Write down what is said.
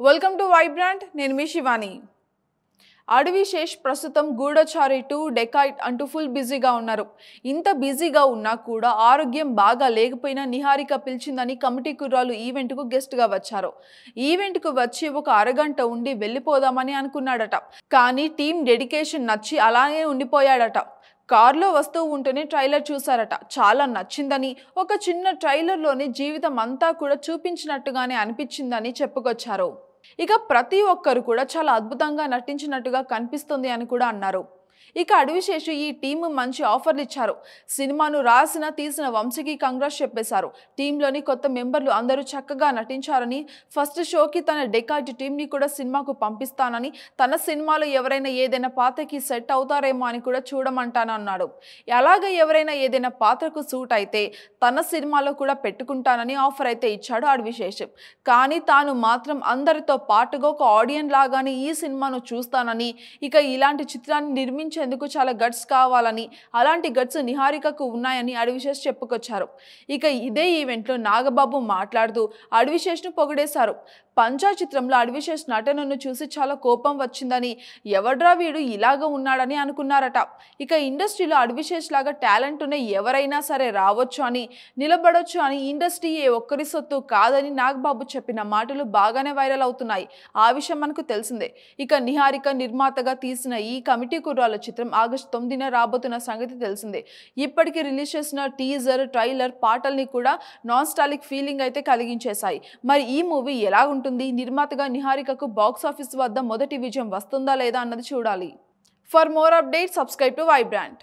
Welcome to Vibrant. నేను మీ శివాని. అడవిశేష్ ప్రస్తుతం గూఢచారి 2 dacoit అంటూ ఫుల్ బిజీగా ఉన్నారు. ఇంత బిజీగా ఉన్నా కూడా ఆరోగ్యం బాగా లేకపోయినా నిహారిక పిలిచిందని కమిటీ కుర్రాలు ఈవెంట్కు గెస్ట్గా వచ్చారు. ఈవెంట్కు వచ్చి ఒక అరగంట ఉండి వెళ్ళిపోదామని అనుకున్నాడట. కానీ టీం డెడికేషన్ నచ్చి అలాగే ఉండిపోయాడట. కార్లో వస్తూ ఉంటేనే ట్రైలర్ చూశారట. చాలా నచ్చిందని, ఒక చిన్న ట్రైలర్లోని జీవితం అంతా కూడా చూపించినట్టుగానే అనిపించిందని చెప్పుకొచ్చారు. ఇక ప్రతి ఒక్కరు కూడా చాలా అద్భుతంగా నటించినట్టుగా కనిపిస్తుంది అని కూడా అన్నారు. ఇక అడవిశేషు ఈ టీమ్ మంచి ఆఫర్లు ఇచ్చారు. సినిమాను రాసిన తీసిన వంశీకి కంగ్రాట్స్ చెప్పేశారు. టీంలోని కొత్త మెంబర్లు అందరూ చక్కగా నటించారని, ఫస్ట్ షోకి తన డెకాయిట్ టీంని కూడా సినిమాకు పంపిస్తానని, తన సినిమాలో ఎవరైనా ఏదైనా పాత్రకి సెట్ అవుతారేమో అని కూడా చూడమంటానన్నాడు. అలాగే ఎవరైనా ఏదైనా పాత్రకు సూట్ అయితే తన సినిమాలో కూడా పెట్టుకుంటానని ఆఫర్ అయితే ఇచ్చాడు అడవిశేష్. కానీ తాను మాత్రం అందరితో పాటుగా ఒక ఆడియన్స్ లాగానే ఈ సినిమాను చూస్తానని, ఇక ఇలాంటి చిత్రాన్ని నిర్మించేందుకు చాలా గట్స్ కావాలని, అలాంటి గట్స్ నిహారికకు ఉన్నాయని అడవిశేష్ చెప్పుకొచ్చారు. ఇక ఇదే ఈవెంట్లో నాగబాబు మాట్లాడుతూ అడవిశేష్ను పొగిడేశారు. పంచా చిత్రంలో అడవిశేష్ నటనను చూసి చాలా కోపం వచ్చిందని, ఎవడ్రా వీడు ఇలాగ ఉన్నాడని అనుకున్నారట. ఇక ఇండస్ట్రీలో అడవిశేష్ లాగా టాలెంట్ ఉన్న ఎవరైనా సరే రావచ్చు అని, నిలబడొచ్చు అని, ఇండస్ట్రీ ఏ ఒక్కరి సొత్తు కాదని నాగబాబు చెప్పిన మాటలు బాగానే వైరల్ అవుతున్నాయి. ఆ విషయం మనకు తెలిసిందే. ఇక నిహారిక నిర్మాతగా తీసిన ఈ కమిటీ కుర్రాల చిత్రం ఆగస్టు 9న రాబోతున్న సంగతి తెలిసిందే. ఇప్పటికీ రిలీజ్ చేసిన టీజర్, ట్రైలర్ పాటల్ని కూడా నాస్టాలిక్ ఫీలింగ్ అయితే కలిగించేశాయి. మరి ఈ మూవీ ఎలా ఉంటుంది? నిర్మాతగా నిహారికకు బాక్స్ ఆఫీస్ వద్ద మొదటి విజయం వస్తుందా లేదా అన్నది చూడాలి. For more updates subscribe to Vibrant.